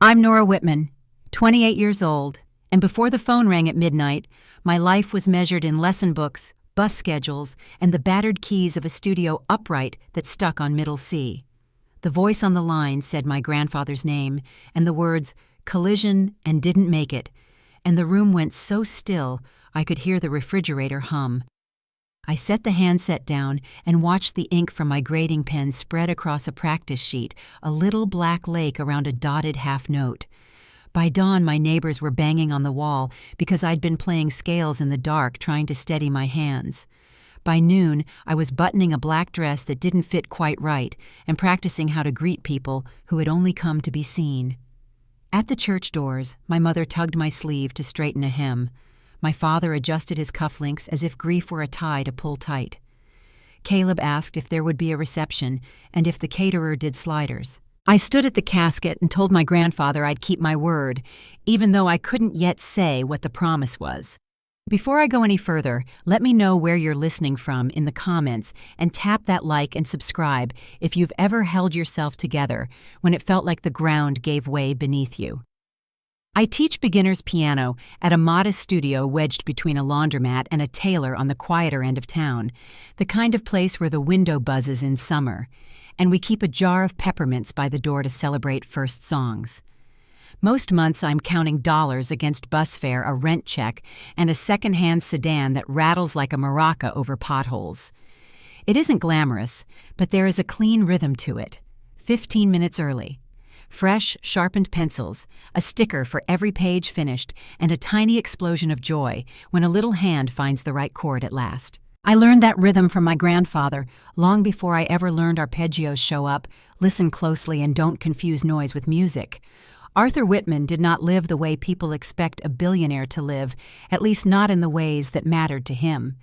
I'm Nora Whitman, 28 years old, and before the phone rang at midnight, my life was measured in lesson books, bus schedules, and the battered keys of a studio upright that stuck on middle C. The voice on the line said my grandfather's name and the words collision and didn't make it, and the room went so still I could hear the refrigerator hum. I set the handset down and watched the ink from my grading pen spread across a practice sheet, a little black lake around a dotted half note. By dawn, my neighbors were banging on the wall because I'd been playing scales in the dark trying to steady my hands. By noon, I was buttoning a black dress that didn't fit quite right and practicing how to greet people who had only come to be seen. At the church doors, my mother tugged my sleeve to straighten a hem. My father adjusted his cufflinks as if grief were a tie to pull tight. Caleb asked if there would be a reception and if the caterer did sliders. I stood at the casket and told my grandfather I'd keep my word, even though I couldn't yet say what the promise was. Before I go any further, let me know where you're listening from in the comments and tap that like and subscribe if you've ever held yourself together when it felt like the ground gave way beneath you. I teach beginners piano at a modest studio wedged between a laundromat and a tailor on the quieter end of town, the kind of place where the window buzzes in summer, and we keep a jar of peppermints by the door to celebrate first songs. Most months I'm counting dollars against bus fare, a rent check, and a second-hand sedan that rattles like a maraca over potholes. It isn't glamorous, but there is a clean rhythm to it. 15 minutes early. Fresh, sharpened pencils, a sticker for every page finished, and a tiny explosion of joy when a little hand finds the right chord at last. I learned that rhythm from my grandfather long before I ever learned arpeggios show up, listen closely, and don't confuse noise with music. Arthur Whitman did not live the way people expect a billionaire to live, at least not in the ways that mattered to him.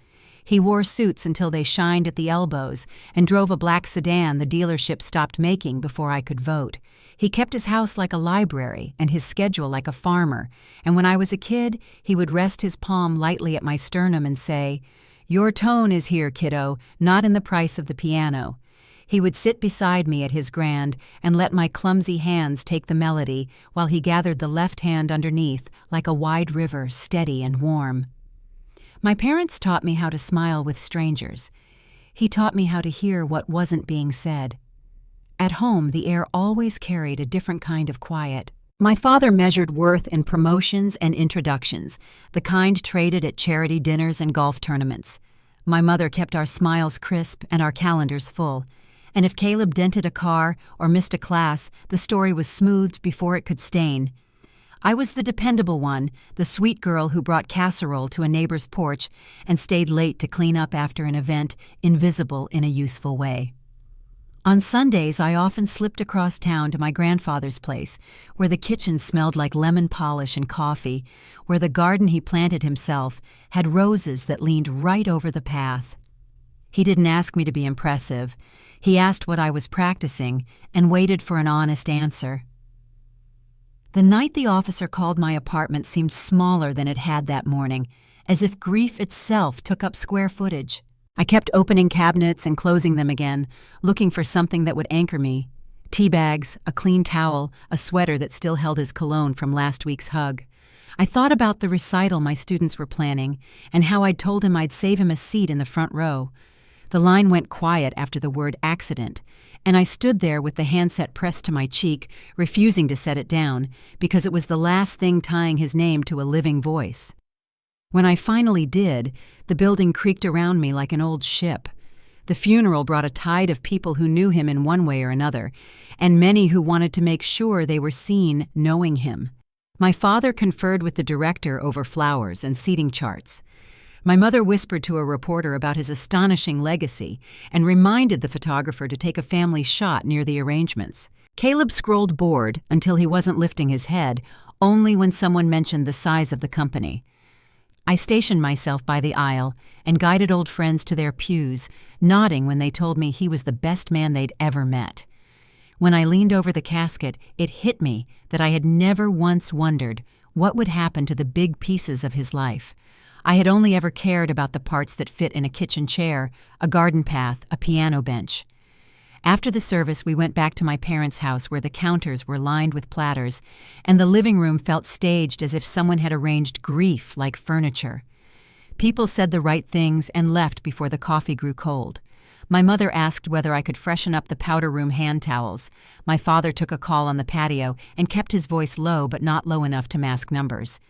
He wore suits until they shined at the elbows and drove a black sedan the dealership stopped making before I could vote. He kept his house like a library and his schedule like a farmer, and when I was a kid, he would rest his palm lightly at my sternum and say, "Your tone is here, kiddo, not in the price of the piano." He would sit beside me at his grand and let my clumsy hands take the melody while he gathered the left hand underneath like a wide river, steady and warm. My parents taught me how to smile with strangers. He taught me how to hear what wasn't being said. At home, the air always carried a different kind of quiet. My father measured worth in promotions and introductions, the kind traded at charity dinners and golf tournaments. My mother kept our smiles crisp and our calendars full. And if Caleb dented a car or missed a class, the story was smoothed before it could stain. I was the dependable one, the sweet girl who brought casserole to a neighbor's porch and stayed late to clean up after an event, invisible in a useful way. On Sundays, I often slipped across town to my grandfather's place, where the kitchen smelled like lemon polish and coffee, where the garden he planted himself had roses that leaned right over the path. He didn't ask me to be impressive. He asked what I was practicing and waited for an honest answer. The night the officer called my apartment seemed smaller than it had that morning, as if grief itself took up square footage. I kept opening cabinets and closing them again, looking for something that would anchor me. Tea bags, a clean towel, a sweater that still held his cologne from last week's hug. I thought about the recital my students were planning and how I'd told him I'd save him a seat in the front row. The line went quiet after the word accident, and I stood there with the handset pressed to my cheek, refusing to set it down, because it was the last thing tying his name to a living voice. When I finally did, the building creaked around me like an old ship. The funeral brought a tide of people who knew him in one way or another, and many who wanted to make sure they were seen knowing him. My father conferred with the director over flowers and seating charts. My mother whispered to a reporter about his astonishing legacy and reminded the photographer to take a family shot near the arrangements. Caleb scrolled bored until he wasn't lifting his head, only when someone mentioned the size of the company. I stationed myself by the aisle and guided old friends to their pews, nodding when they told me he was the best man they'd ever met. When I leaned over the casket, it hit me that I had never once wondered what would happen to the big pieces of his life. I had only ever cared about the parts that fit in a kitchen chair, a garden path, a piano bench. After the service, we went back to my parents' house where the counters were lined with platters, and the living room felt staged as if someone had arranged grief like furniture. People said the right things and left before the coffee grew cold. My mother asked whether I could freshen up the powder room hand towels. My father took a call on the patio and kept his voice low but not low enough to mask numbers.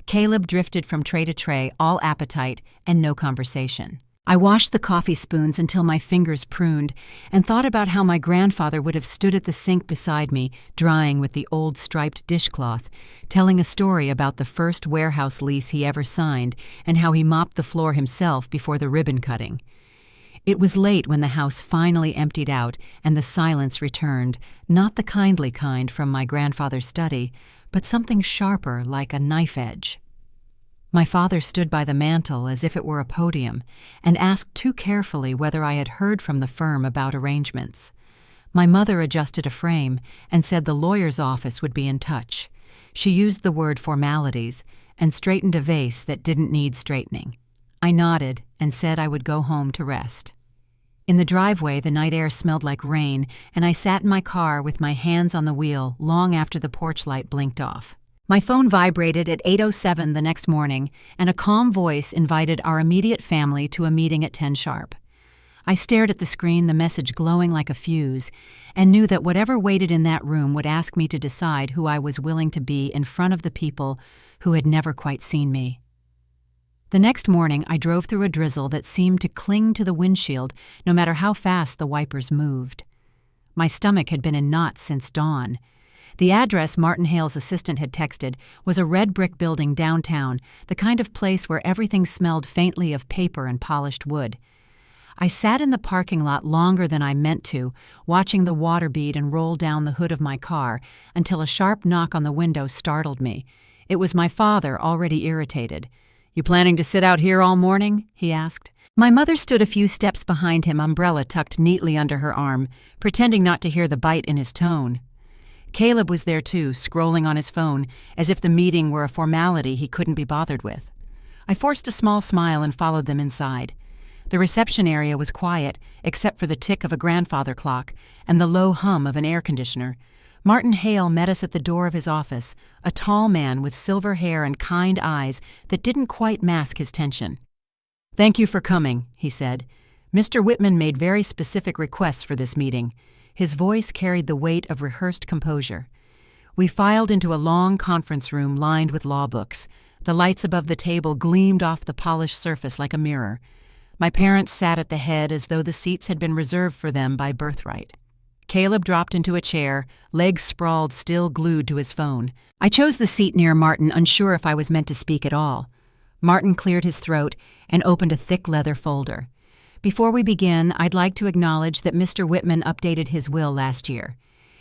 Caleb drifted from tray to tray, all appetite and no conversation. I washed the coffee spoons until my fingers pruned and thought about how my grandfather would have stood at the sink beside me, drying with the old striped dishcloth, telling a story about the first warehouse lease he ever signed and how he mopped the floor himself before the ribbon cutting. It was late when the house finally emptied out and the silence returned, not the kindly kind from my grandfather's study, but something sharper like a knife edge. My father stood by the mantel as if it were a podium and asked too carefully whether I had heard from the firm about arrangements. My mother adjusted a frame and said the lawyer's office would be in touch. She used the word formalities and straightened a vase that didn't need straightening. I nodded and said I would go home to rest. In the driveway, the night air smelled like rain, and I sat in my car with my hands on the wheel long after the porch light blinked off. My phone vibrated at 8:07 the next morning, and a calm voice invited our immediate family to a meeting at 10 sharp. I stared at the screen, the message glowing like a fuse, and knew that whatever waited in that room would ask me to decide who I was willing to be in front of the people who had never quite seen me. The next morning, I drove through a drizzle that seemed to cling to the windshield no matter how fast the wipers moved. My stomach had been in knots since dawn. The address Martin Hale's assistant had texted was a red brick building downtown, the kind of place where everything smelled faintly of paper and polished wood. I sat in the parking lot longer than I meant to, watching the water bead and roll down the hood of my car until a sharp knock on the window startled me. It was my father, already irritated. "You planning to sit out here all morning?" he asked. My mother stood a few steps behind him, umbrella tucked neatly under her arm, pretending not to hear the bite in his tone. Caleb was there too, scrolling on his phone, as if the meeting were a formality he couldn't be bothered with. I forced a small smile and followed them inside. The reception area was quiet, except for the tick of a grandfather clock and the low hum of an air conditioner. Martin Hale met us at the door of his office, a tall man with silver hair and kind eyes that didn't quite mask his tension. "Thank you for coming," he said. "Mr. Whitman made very specific requests for this meeting." His voice carried the weight of rehearsed composure. We filed into a long conference room lined with law books. The lights above the table gleamed off the polished surface like a mirror. My parents sat at the head as though the seats had been reserved for them by birthright. Caleb dropped into a chair, legs sprawled, still glued to his phone. I chose the seat near Martin, unsure if I was meant to speak at all. Martin cleared his throat and opened a thick leather folder. "Before we begin, I'd like to acknowledge that Mr. Whitman updated his will last year.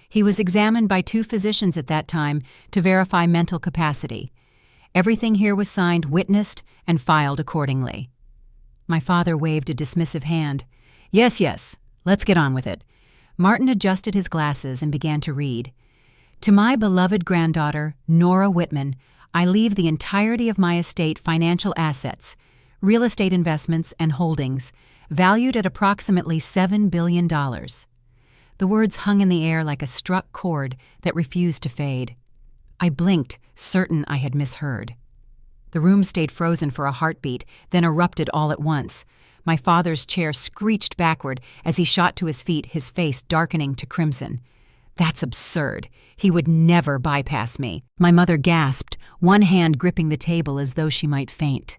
He was examined by 2 physicians at that time to verify mental capacity. Everything here was signed, witnessed, and filed accordingly." My father waved a dismissive hand. Yes, let's get on with it." Martin adjusted his glasses and began to read. "To my beloved granddaughter, Nora Whitman, I leave the entirety of my estate financial assets, real estate investments and holdings, valued at approximately $7 billion. The words hung in the air like a struck chord that refused to fade. I blinked, certain I had misheard. The room stayed frozen for a heartbeat, then erupted all at once. My father's chair screeched backward as he shot to his feet, his face darkening to crimson. "That's absurd. He would never bypass me." My mother gasped, one hand gripping the table as though she might faint.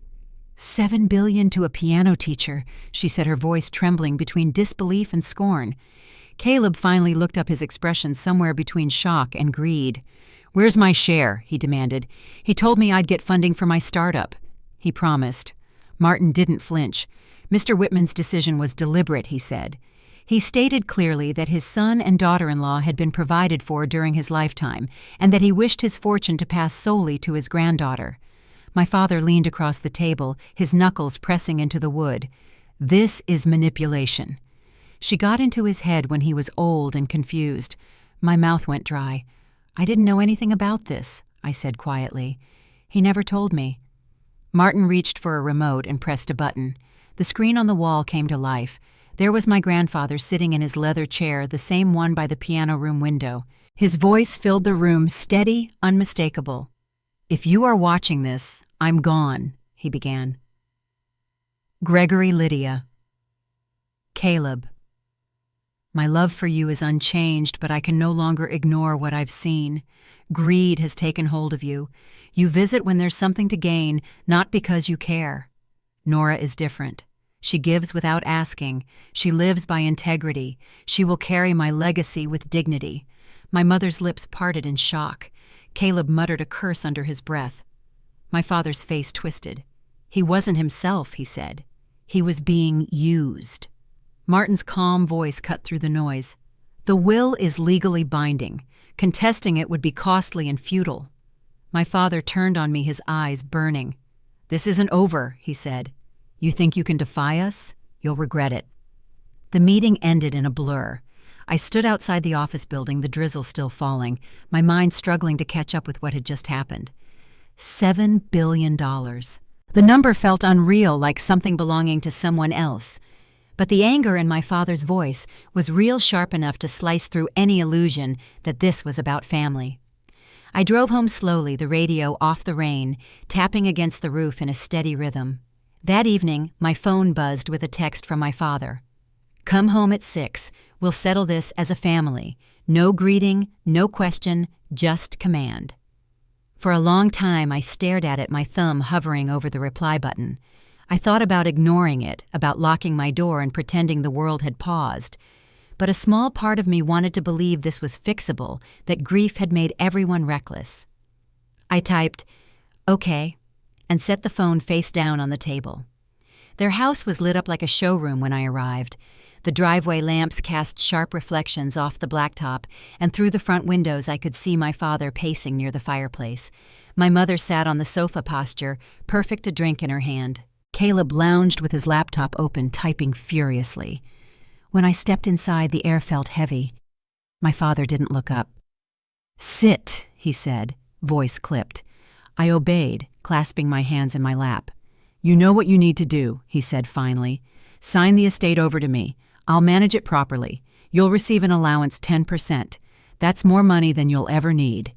$7 billion to a piano teacher," she said, her voice trembling between disbelief and scorn. Caleb finally looked up, his expression somewhere between shock and greed. "Where's my share?" he demanded. "He told me I'd get funding for my startup." He promised. Martin didn't flinch. Mr. Whitman's decision was deliberate, he said. He stated clearly that his son and daughter-in-law had been provided for during his lifetime, and that he wished his fortune to pass solely to his granddaughter. My father leaned across the table, his knuckles pressing into the wood. "This is manipulation." She got into his head when he was old and confused. My mouth went dry. "I didn't know anything about this," I said quietly. "He never told me." Martin reached for a remote and pressed a button. The screen on the wall came to life. There was my grandfather sitting in his leather chair, the same one by the piano room window. His voice filled the room, steady, unmistakable. "If you are watching this, I'm gone," he began. Gregory Lydia. Caleb. My love for you is unchanged, but I can no longer ignore what I've seen. Greed has taken hold of you. You visit when there's something to gain, not because you care. Nora is different. She gives without asking. She lives by integrity. She will carry my legacy with dignity. My mother's lips parted in shock. Caleb muttered a curse under his breath. My father's face twisted. He wasn't himself, he said. He was being used. Martin's calm voice cut through the noise. The will is legally binding. Contesting it would be costly and futile. My father turned on me, his eyes burning. "This isn't over," he said. "You think you can defy us? You'll regret it." The meeting ended in a blur. I stood outside the office building, the drizzle still falling, my mind struggling to catch up with what had just happened. $7 billion. The number felt unreal, like something belonging to someone else. But the anger in my father's voice was real sharp enough to slice through any illusion that this was about family. I drove home slowly, the radio off the rain, tapping against the roof in a steady rhythm. That evening, my phone buzzed with a text from my father. "Come home at 6. We'll settle this as a family. No greeting, no question, just command." For a long time, I stared at it, my thumb hovering over the reply button. I thought about ignoring it, about locking my door and pretending the world had paused. But a small part of me wanted to believe this was fixable, that grief had made everyone reckless. I typed, "Okay," and set the phone face down on the table. Their house was lit up like a showroom when I arrived. The driveway lamps cast sharp reflections off the blacktop, and through the front windows I could see my father pacing near the fireplace. My mother sat on the sofa posture, perfect a drink in her hand. Caleb lounged with his laptop open, typing furiously. When I stepped inside, the air felt heavy. My father didn't look up. "Sit," he said, voice clipped. I obeyed, clasping my hands in my lap. "You know what you need to do," he said finally. "Sign the estate over to me. I'll manage it properly. You'll receive an allowance 10%. That's more money than you'll ever need."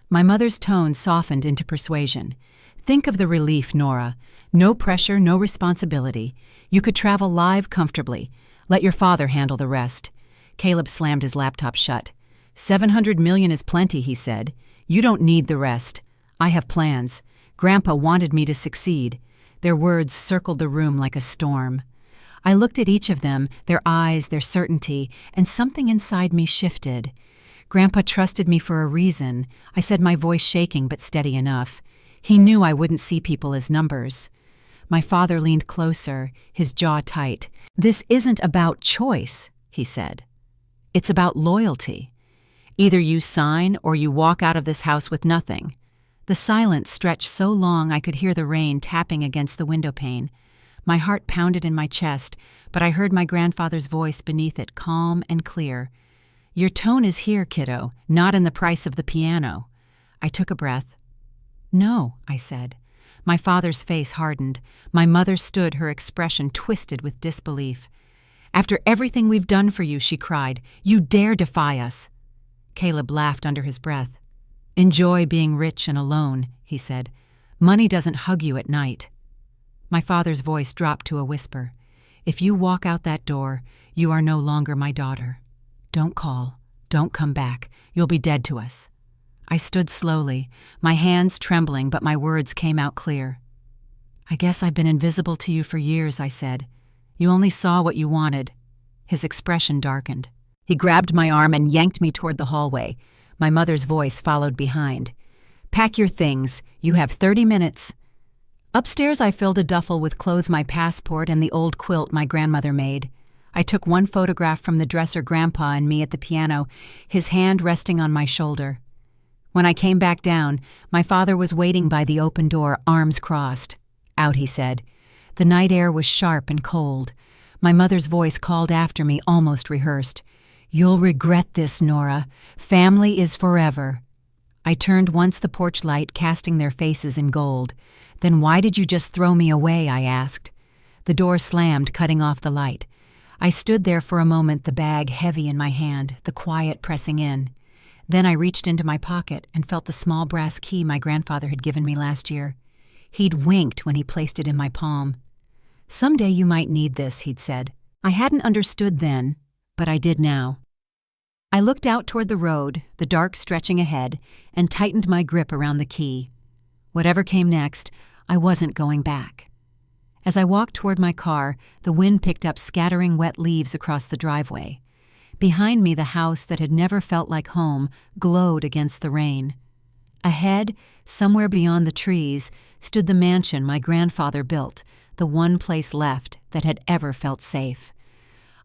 My mother's tone softened into persuasion. "Think of the relief, Nora. No pressure, no responsibility. You could travel live comfortably. Let your father handle the rest." Caleb slammed his laptop shut. $700 million is plenty, he said. "You don't need the rest. I have plans. Grandpa wanted me to succeed." Their words circled the room like a storm. I looked at each of them, their eyes, their certainty, and something inside me shifted. Grandpa trusted me for a reason, I said, my voice shaking but steady enough. He knew I wouldn't see people as numbers. My father leaned closer, his jaw tight. "This isn't about choice," he said. "It's about loyalty. Either you sign or you walk out of this house with nothing." The silence stretched so long I could hear the rain tapping against the window pane. My heart pounded in my chest, but I heard my grandfather's voice beneath it, calm and clear. "Your tone is here, kiddo, not in the price of the piano." I took a breath. "No," I said. My father's face hardened. My mother stood, her expression twisted with disbelief. "After everything we've done for you," she cried, "you dare defy us." Caleb laughed under his breath. "Enjoy being rich and alone," he said. "Money doesn't hug you at night." My father's voice dropped to a whisper. "If you walk out that door, you are no longer my daughter. Don't call. Don't come back. You'll be dead to us." I stood slowly, my hands trembling, but my words came out clear. "I guess I've been invisible to you for years," I said. "You only saw what you wanted." His expression darkened. He grabbed my arm and yanked me toward the hallway. My mother's voice followed behind. "Pack your things. You have 30 minutes. Upstairs, I filled a duffel with clothes, my passport, and the old quilt my grandmother made. I took one photograph from the dresser, Grandpa and me at the piano, his hand resting on my shoulder. When I came back down, my father was waiting by the open door, arms crossed. "Out," he said. The night air was sharp and cold. My mother's voice called after me, almost rehearsed. "You'll regret this, Nora. Family is forever." I turned once, the porch light casting their faces in gold. "Then why did you just throw me away?" I asked. The door slammed, cutting off the light. I stood there for a moment, the bag heavy in my hand, the quiet pressing in. Then I reached into my pocket and felt the small brass key my grandfather had given me last year. He'd winked when he placed it in my palm. "Someday you might need this," he'd said. I hadn't understood then, but I did now. I looked out toward the road, the dark stretching ahead, and tightened my grip around the key. Whatever came next, I wasn't going back. As I walked toward my car, the wind picked up scattering wet leaves across the driveway. Behind me, the house that had never felt like home glowed against the rain. Ahead, somewhere beyond the trees, stood the mansion my grandfather built, the one place left that had ever felt safe.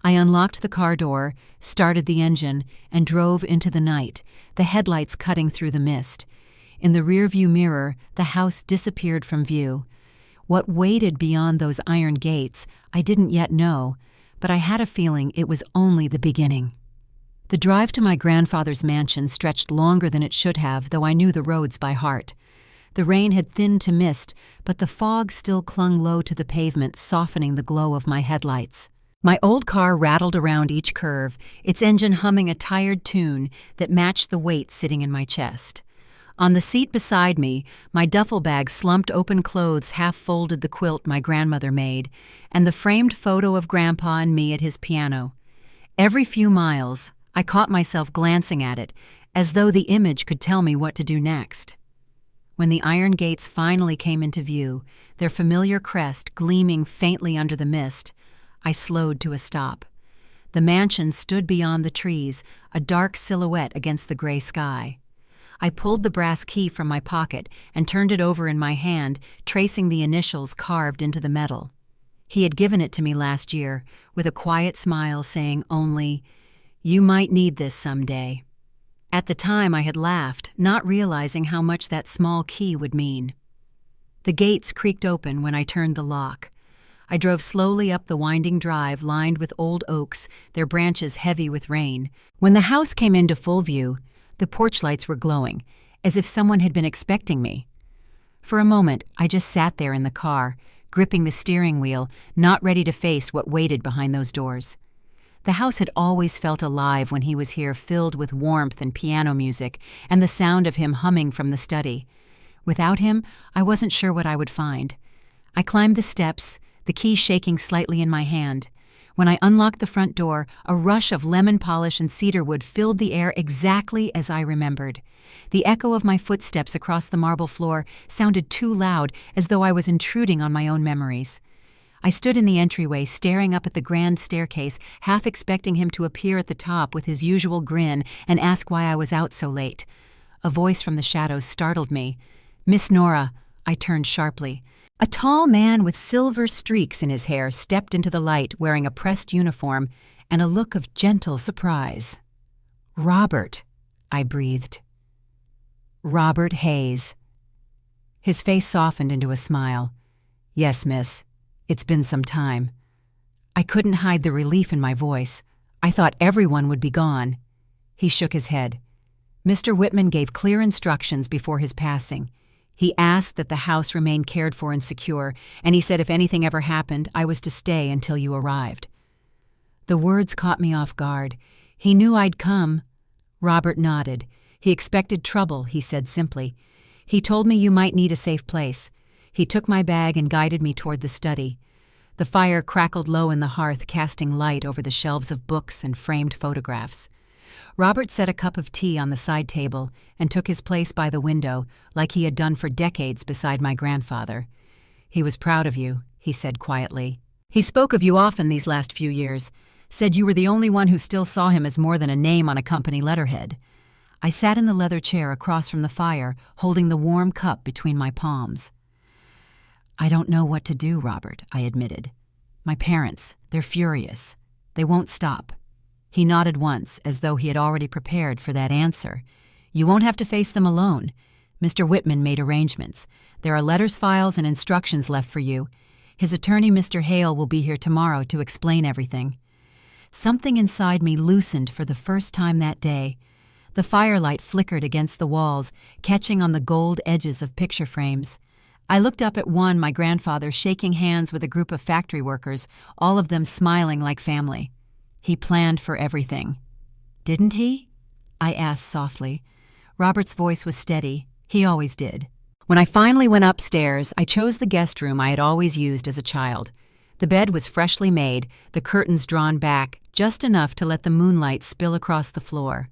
I unlocked the car door, started the engine, and drove into the night, the headlights cutting through the mist. In the rearview mirror, the house disappeared from view. What waited beyond those iron gates, I didn't yet know, but I had a feeling it was only the beginning. The drive to my grandfather's mansion stretched longer than it should have, though I knew the roads by heart. The rain had thinned to mist, but the fog still clung low to the pavement, softening the glow of my headlights. My old car rattled around each curve, its engine humming a tired tune that matched the weight sitting in my chest. On the seat beside me, my duffel bag slumped open clothes half folded the quilt my grandmother made, and the framed photo of Grandpa and me at his piano. Every few miles, I caught myself glancing at it, as though the image could tell me what to do next. When the iron gates finally came into view, their familiar crest gleaming faintly under the mist, I slowed to a stop. The mansion stood beyond the trees, a dark silhouette against the gray sky. I pulled the brass key from my pocket and turned it over in my hand, tracing the initials carved into the metal. He had given it to me last year, with a quiet smile saying only, "You might need this someday." At the time I had laughed, not realizing how much that small key would mean. The gates creaked open when I turned the lock. I drove slowly up the winding drive lined with old oaks, their branches heavy with rain. When the house came into full view, the porch lights were glowing, as if someone had been expecting me. For a moment, I just sat there in the car, gripping the steering wheel, not ready to face what waited behind those doors. The house had always felt alive when he was here, filled with warmth and piano music, and the sound of him humming from the study. Without him, I wasn't sure what I would find. I climbed the steps, the key shaking slightly in my hand. When I unlocked the front door, a rush of lemon polish and cedarwood filled the air exactly as I remembered. The echo of my footsteps across the marble floor sounded too loud, as though I was intruding on my own memories. I stood in the entryway, staring up at the grand staircase, half expecting him to appear at the top with his usual grin and ask why I was out so late. A voice from the shadows startled me. "Miss Nora," I turned sharply. A tall man with silver streaks in his hair stepped into the light wearing a pressed uniform and a look of gentle surprise. "Robert," I breathed. "Robert Hayes." His face softened into a smile. "Yes, miss. It's been some time." I couldn't hide the relief in my voice. I thought everyone would be gone. He shook his head. "Mr. Whitman gave clear instructions before his passing. He asked that the house remain cared for and secure, and he said if anything ever happened, I was to stay until you arrived." The words caught me off guard. He knew I'd come. Robert nodded. "He expected trouble," he said simply. "He told me you might need a safe place." He took my bag and guided me toward the study. The fire crackled low in the hearth, casting light over the shelves of books and framed photographs. Robert set a cup of tea on the side table and took his place by the window, like he had done for decades beside my grandfather. "He was proud of you," he said quietly. "He spoke of you often these last few years, said you were the only one who still saw him as more than a name on a company letterhead." I sat in the leather chair across from the fire, holding the warm cup between my palms. "I don't know what to do, Robert," I admitted. "My parents, they're furious. They won't stop." He nodded once, as though he had already prepared for that answer. "You won't have to face them alone. Mr. Whitman made arrangements. There are letters, files, and instructions left for you. His attorney, Mr. Hale, will be here tomorrow to explain everything." Something inside me loosened for the first time that day. The firelight flickered against the walls, catching on the gold edges of picture frames. I looked up at my grandfather shaking hands with a group of factory workers, all of them smiling like family. He planned for everything. Didn't he? I asked softly. Robert's voice was steady. He always did. When I finally went upstairs, I chose the guest room I had always used as a child. The bed was freshly made, the curtains drawn back, just enough to let the moonlight spill across the floor.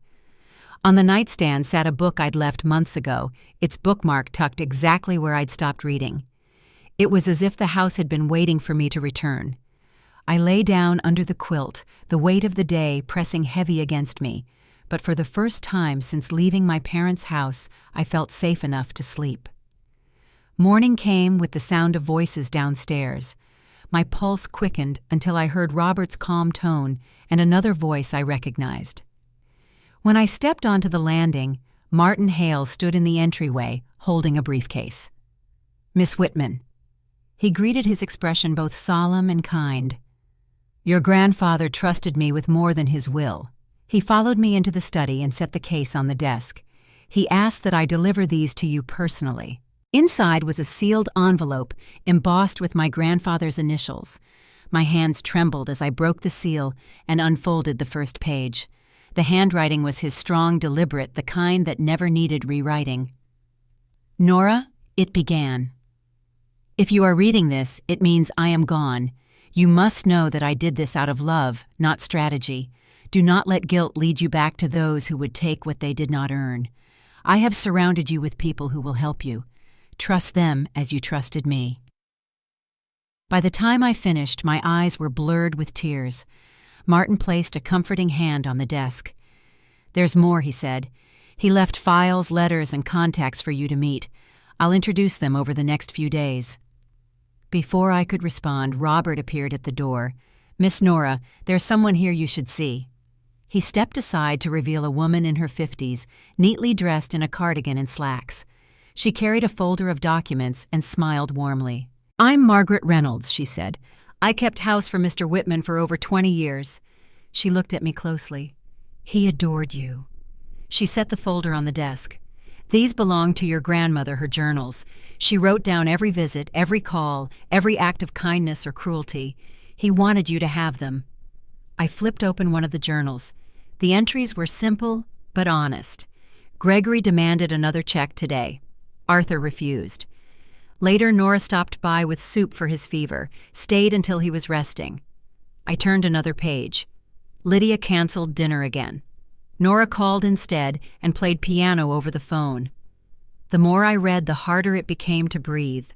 On the nightstand sat a book I'd left months ago, its bookmark tucked exactly where I'd stopped reading. It was as if the house had been waiting for me to return. I lay down under the quilt, the weight of the day pressing heavy against me, but for the first time since leaving my parents' house, I felt safe enough to sleep. Morning came with the sound of voices downstairs. My pulse quickened until I heard Robert's calm tone and another voice I recognized. When I stepped onto the landing, Martin Hale stood in the entryway, holding a briefcase. "Miss Whitman." He greeted his expression both solemn and kind. "Your grandfather trusted me with more than his will." He followed me into the study and set the case on the desk. He asked that I deliver these to you personally. Inside was a sealed envelope embossed with my grandfather's initials. My hands trembled as I broke the seal and unfolded the first page. The handwriting was his strong, deliberate, the kind that never needed rewriting. "Nora," it began. "If you are reading this, it means I am gone. You must know that I did this out of love, not strategy. Do not let guilt lead you back to those who would take what they did not earn. I have surrounded you with people who will help you. Trust them as you trusted me." By the time I finished, my eyes were blurred with tears. Martin placed a comforting hand on the desk. "There's more," he said. "He left files, letters, and contacts for you to meet. I'll introduce them over the next few days." Before I could respond, Robert appeared at the door. "Miss Nora, there's someone here you should see." He stepped aside to reveal a woman in her 50s, neatly dressed in a cardigan and slacks. She carried a folder of documents and smiled warmly. "I'm Margaret Reynolds," she said. "I kept house for Mr. Whitman for over 20 years. She looked at me closely. "He adored you." She set the folder on the desk. "These belong to your grandmother, her journals. She wrote down every visit, every call, every act of kindness or cruelty. He wanted you to have them." I flipped open one of the journals. The entries were simple but honest. Gregory demanded another check today. Arthur refused. Later, Nora stopped by with soup for his fever, stayed until he was resting. I turned another page. Lydia canceled dinner again. Nora called instead and played piano over the phone. The more I read, the harder it became to breathe.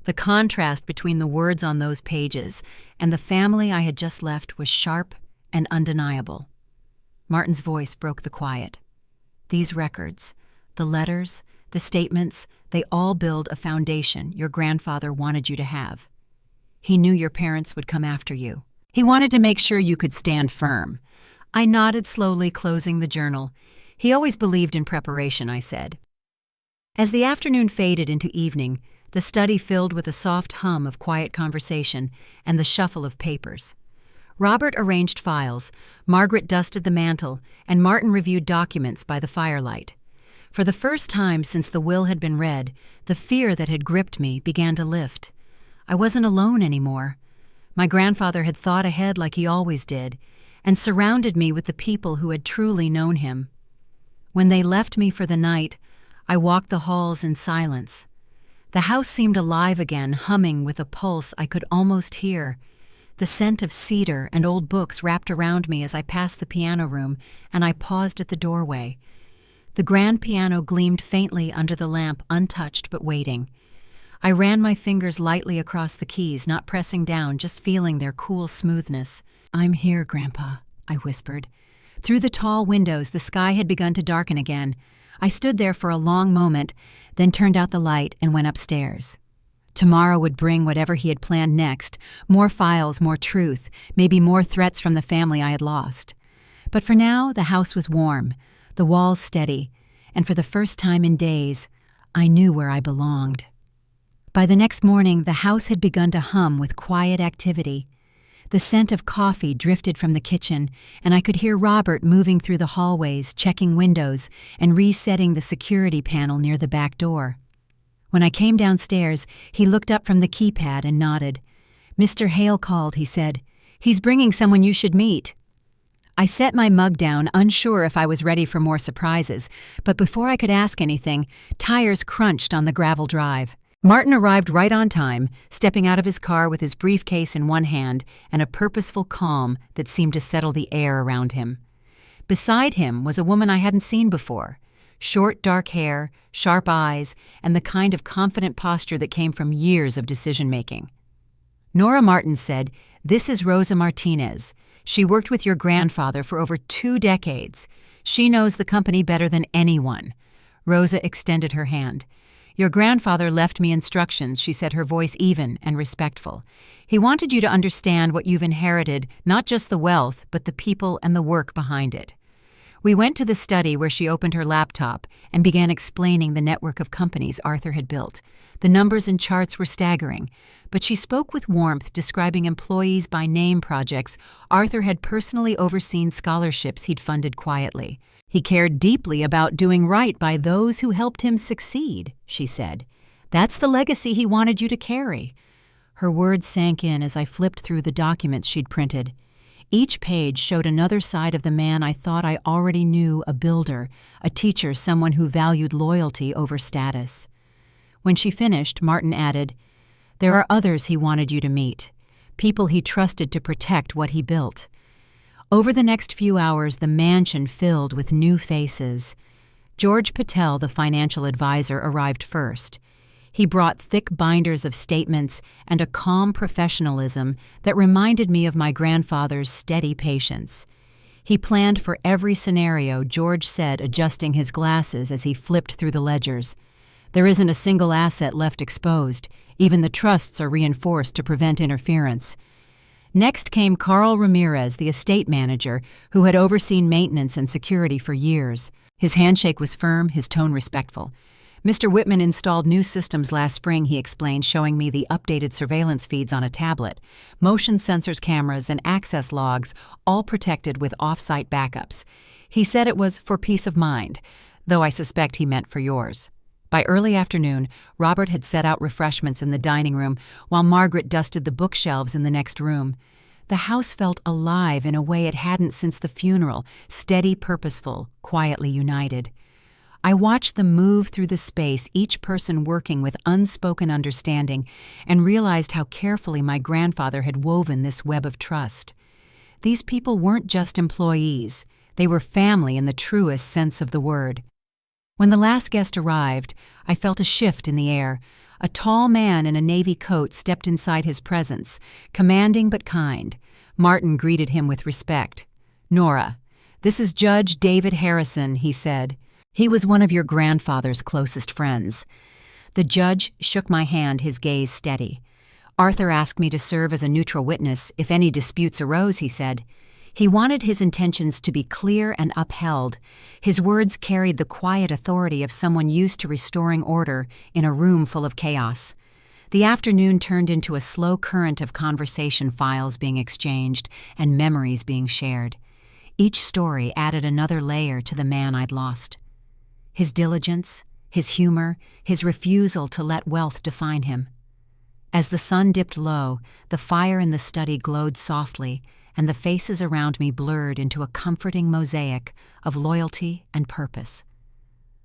The contrast between the words on those pages and the family I had just left was sharp and undeniable. Martin's voice broke the quiet. "These records, the letters, the statements, they all build a foundation your grandfather wanted you to have. He knew your parents would come after you. He wanted to make sure you could stand firm." I nodded slowly, closing the journal. "He always believed in preparation," I said. As the afternoon faded into evening, the study filled with a soft hum of quiet conversation and the shuffle of papers. Robert arranged files, Margaret dusted the mantel, and Martin reviewed documents by the firelight. For the first time since the will had been read, the fear that had gripped me began to lift. I wasn't alone anymore. My grandfather had thought ahead like he always did, and surrounded me with the people who had truly known him. When they left me for the night, I walked the halls in silence. The house seemed alive again, humming with a pulse I could almost hear. The scent of cedar and old books wrapped around me as I passed the piano room, and I paused at the doorway. The grand piano gleamed faintly under the lamp, untouched but waiting. I ran my fingers lightly across the keys, not pressing down, just feeling their cool smoothness. "I'm here, Grandpa," I whispered. Through the tall windows, the sky had begun to darken again. I stood there for a long moment, then turned out the light and went upstairs. Tomorrow would bring whatever he had planned next, more files, more truth, maybe more threats from the family I had lost. But for now, the house was warm, the walls steady, and for the first time in days, I knew where I belonged. By the next morning, the house had begun to hum with quiet activity. The scent of coffee drifted from the kitchen, and I could hear Robert moving through the hallways, checking windows, and resetting the security panel near the back door. When I came downstairs, he looked up from the keypad and nodded. "Mr. Hale called," he said. "He's bringing someone you should meet." I set my mug down, unsure if I was ready for more surprises, but before I could ask anything, tires crunched on the gravel drive. Martin arrived right on time, stepping out of his car with his briefcase in one hand and a purposeful calm that seemed to settle the air around him. Beside him was a woman I hadn't seen before. Short, dark hair, sharp eyes, and the kind of confident posture that came from years of decision-making. Nora Martin said, "This is Rosa Martinez. She worked with your grandfather for over 2 decades. She knows the company better than anyone." Rosa extended her hand. "Your grandfather left me instructions," she said, her voice even and respectful. "He wanted you to understand what you've inherited, not just the wealth, but the people and the work behind it." We went to the study where she opened her laptop and began explaining the network of companies Arthur had built. The numbers and charts were staggering, but she spoke with warmth, describing employees by name projects Arthur had personally overseen, scholarships he'd funded quietly. "He cared deeply about doing right by those who helped him succeed," she said. "That's the legacy he wanted you to carry." Her words sank in as I flipped through the documents she'd printed. Each page showed another side of the man I thought I already knew, a builder, a teacher, someone who valued loyalty over status. When she finished, Martin added, "There are others he wanted you to meet, people he trusted to protect what he built." Over the next few hours, the mansion filled with new faces. George Patel, the financial advisor, arrived first. He brought thick binders of statements and a calm professionalism that reminded me of my grandfather's steady patience. He planned for every scenario, George said, adjusting his glasses as he flipped through the ledgers. "There isn't a single asset left exposed. Even the trusts are reinforced to prevent interference." Next came Carl Ramirez, the estate manager, who had overseen maintenance and security for years. His handshake was firm, his tone respectful. "Mr. Whitman installed new systems last spring," he explained, showing me the updated surveillance feeds on a tablet. Motion sensors, cameras, and access logs, all protected with off-site backups. He said it was for peace of mind, though I suspect he meant for yours. By early afternoon, Robert had set out refreshments in the dining room, while Margaret dusted the bookshelves in the next room. The house felt alive in a way it hadn't since the funeral, steady, purposeful, quietly united. I watched them move through the space, each person working with unspoken understanding, and realized how carefully my grandfather had woven this web of trust. These people weren't just employees. They were family in the truest sense of the word. When the last guest arrived, I felt a shift in the air. A tall man in a navy coat stepped inside his presence, commanding but kind. Martin greeted him with respect. "Nora, this is Judge David Harrison," he said. "He was one of your grandfather's closest friends." The judge shook my hand, his gaze steady. "Arthur asked me to serve as a neutral witness if any disputes arose," he said. He wanted his intentions to be clear and upheld. His words carried the quiet authority of someone used to restoring order in a room full of chaos. The afternoon turned into a slow current of conversation, files being exchanged and memories being shared. Each story added another layer to the man I'd lost. His diligence, his humor, his refusal to let wealth define him. As the sun dipped low, the fire in the study glowed softly, and the faces around me blurred into a comforting mosaic of loyalty and purpose.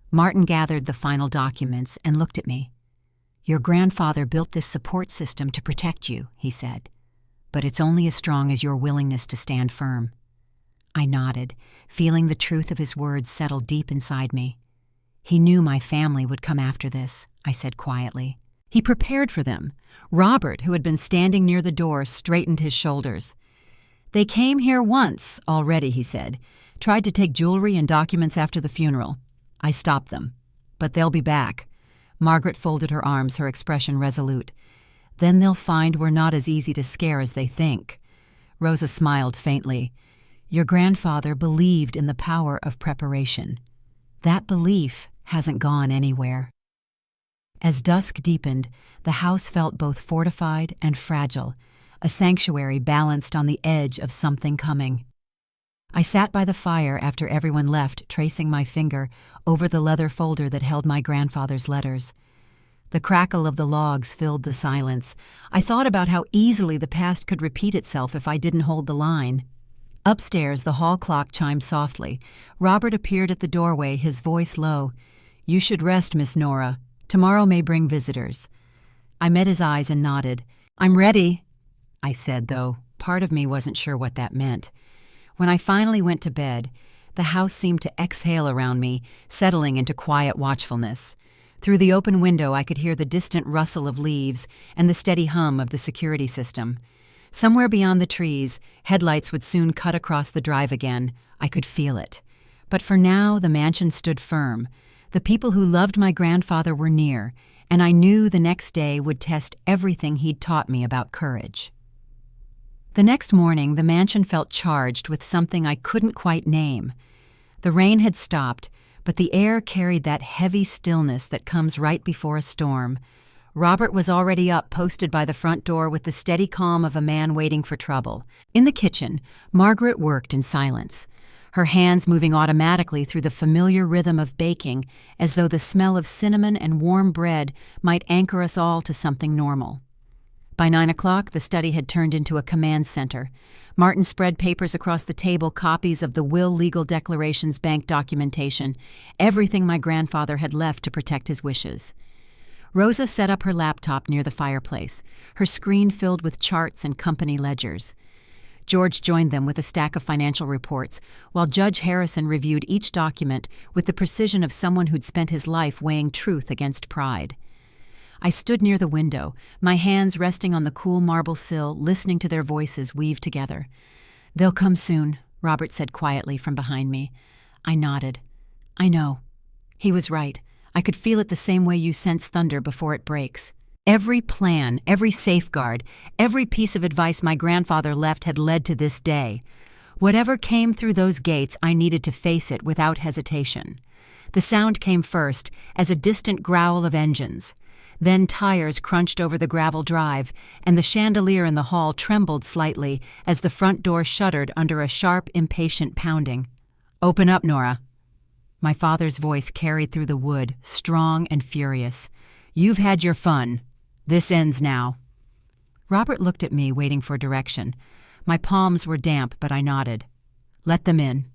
Martin gathered the final documents and looked at me. "Your grandfather built this support system to protect you," he said, "but it's only as strong as your willingness to stand firm." I nodded, feeling the truth of his words settle deep inside me. "He knew my family would come after this," I said quietly. He prepared for them. Robert, who had been standing near the door, straightened his shoulders. "They came here once already," he said. "Tried to take jewelry and documents after the funeral. I stopped them. But they'll be back." Margaret folded her arms, her expression resolute. "Then they'll find we're not as easy to scare as they think." Rosa smiled faintly. "Your grandfather believed in the power of preparation. That belief hasn't gone anywhere." As dusk deepened, the house felt both fortified and fragile, a sanctuary balanced on the edge of something coming. I sat by the fire after everyone left, tracing my finger over the leather folder that held my grandfather's letters. The crackle of the logs filled the silence. I thought about how easily the past could repeat itself if I didn't hold the line. Upstairs, the hall clock chimed softly. Robert appeared at the doorway, his voice low. "You should rest, Miss Nora. Tomorrow may bring visitors." I met his eyes and nodded. "I'm ready," I said, though part of me wasn't sure what that meant. When I finally went to bed, the house seemed to exhale around me, settling into quiet watchfulness. Through the open window, I could hear the distant rustle of leaves and the steady hum of the security system. Somewhere beyond the trees, headlights would soon cut across the drive again. I could feel it. But for now, the mansion stood firm. The people who loved my grandfather were near, and I knew the next day would test everything he'd taught me about courage. The next morning, the mansion felt charged with something I couldn't quite name. The rain had stopped, but the air carried that heavy stillness that comes right before a storm. Robert was already up, posted by the front door with the steady calm of a man waiting for trouble. In the kitchen, Margaret worked in silence, her hands moving automatically through the familiar rhythm of baking, as though the smell of cinnamon and warm bread might anchor us all to something normal. By 9 o'clock, the study had turned into a command center. Martin spread papers across the table, copies of the will, legal declarations, bank documentation, everything my grandfather had left to protect his wishes. Rosa set up her laptop near the fireplace, her screen filled with charts and company ledgers. George joined them with a stack of financial reports, while Judge Harrison reviewed each document with the precision of someone who'd spent his life weighing truth against pride. I stood near the window, my hands resting on the cool marble sill, listening to their voices weave together. "They'll come soon," Robert said quietly from behind me. I nodded. "I know." He was right. I could feel it the same way you sense thunder before it breaks. Every plan, every safeguard, every piece of advice my grandfather left had led to this day. Whatever came through those gates, I needed to face it without hesitation. The sound came first, as a distant growl of engines. Then tires crunched over the gravel drive, and the chandelier in the hall trembled slightly as the front door shuddered under a sharp, impatient pounding. "Open up, Nora." My father's voice carried through the wood, strong and furious. "You've had your fun. This ends now." Robert looked at me, waiting for direction. My palms were damp, but I nodded. "Let them in."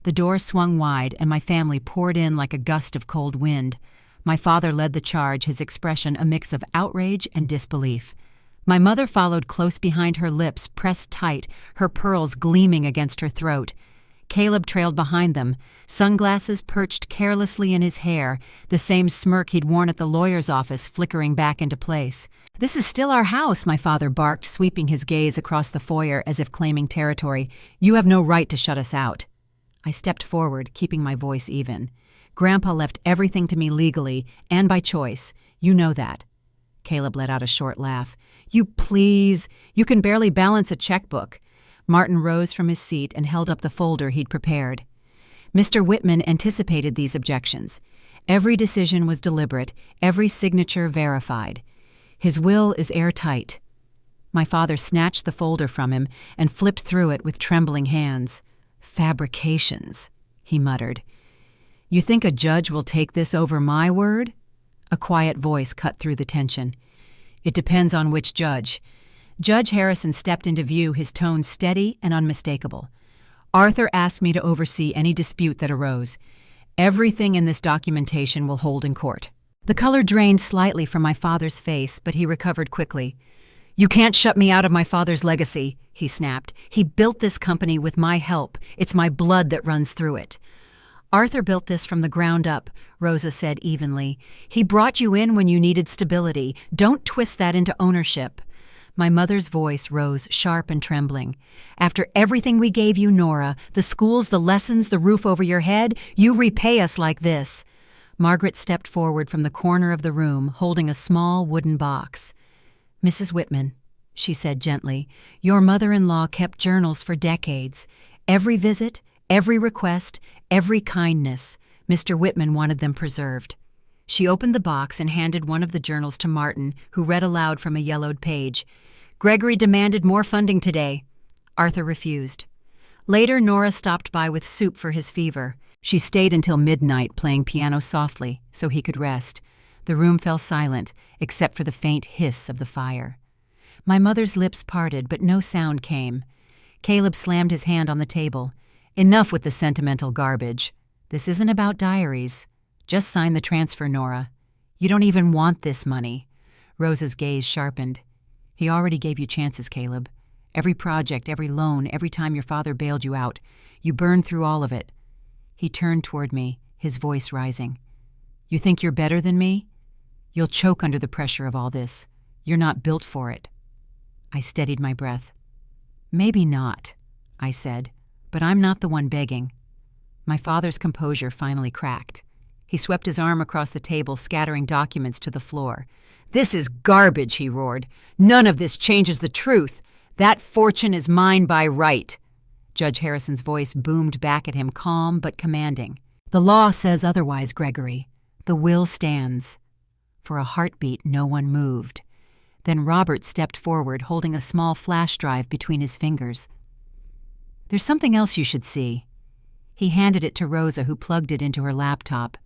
The door swung wide, and my family poured in like a gust of cold wind. My father led the charge, his expression a mix of outrage and disbelief. My mother followed close behind, her lips pressed tight, her pearls gleaming against her throat. Caleb trailed behind them, sunglasses perched carelessly in his hair, the same smirk he'd worn at the lawyer's office flickering back into place. "This is still our house," my father barked, sweeping his gaze across the foyer as if claiming territory. "You have no right to shut us out." I stepped forward, keeping my voice even. "Grandpa left everything to me legally and by choice. You know that." Caleb let out a short laugh. "You please! You can barely balance a checkbook." Martin rose from his seat and held up the folder he'd prepared. Mr. Whitman anticipated these objections. Every decision was deliberate, every signature verified. His will is airtight. My father snatched the folder from him and flipped through it with trembling hands. "Fabrications," he muttered. "You think a judge will take this over my word?" A quiet voice cut through the tension. "It depends on which judge." Judge Harrison stepped into view, his tone steady and unmistakable. "Arthur asked me to oversee any dispute that arose. Everything in this documentation will hold in court." The color drained slightly from my father's face, but he recovered quickly. "You can't shut me out of my father's legacy," he snapped. "He built this company with my help. It's my blood that runs through it." "Arthur built this from the ground up," Rosa said evenly. "He brought you in when you needed stability. Don't twist that into ownership." My mother's voice rose sharp and trembling. "After everything we gave you, Nora, the schools, the lessons, the roof over your head, you repay us like this." Margaret stepped forward from the corner of the room, holding a small wooden box. "Mrs. Whitman," she said gently, "your mother-in-law kept journals for decades. Every visit, every request, every kindness, Mr. Whitman wanted them preserved." She opened the box and handed one of the journals to Martin, who read aloud from a yellowed page. "Gregory demanded more funding today." Arthur refused. Later, Nora stopped by with soup for his fever. She stayed until midnight, playing piano softly, so he could rest. The room fell silent, except for the faint hiss of the fire. My mother's lips parted, but no sound came. Caleb slammed his hand on the table. Enough with the sentimental garbage. This isn't about diaries. Just sign the transfer, Nora. You don't even want this money. Rosa's gaze sharpened. He already gave you chances, Caleb. Every project, every loan, every time your father bailed you out. You burned through all of it. He turned toward me, his voice rising. You think you're better than me? You'll choke under the pressure of all this. You're not built for it. I steadied my breath. Maybe not, I said, but I'm not the one begging. My father's composure finally cracked. He swept his arm across the table, scattering documents to the floor. This is garbage, he roared. None of this changes the truth. That fortune is mine by right. Judge Harrison's voice boomed back at him, calm but commanding. The law says otherwise, Gregory. The will stands. For a heartbeat, no one moved. Then Robert stepped forward, holding a small flash drive between his fingers. There's something else you should see. He handed it to Rosa, who plugged it into her laptop.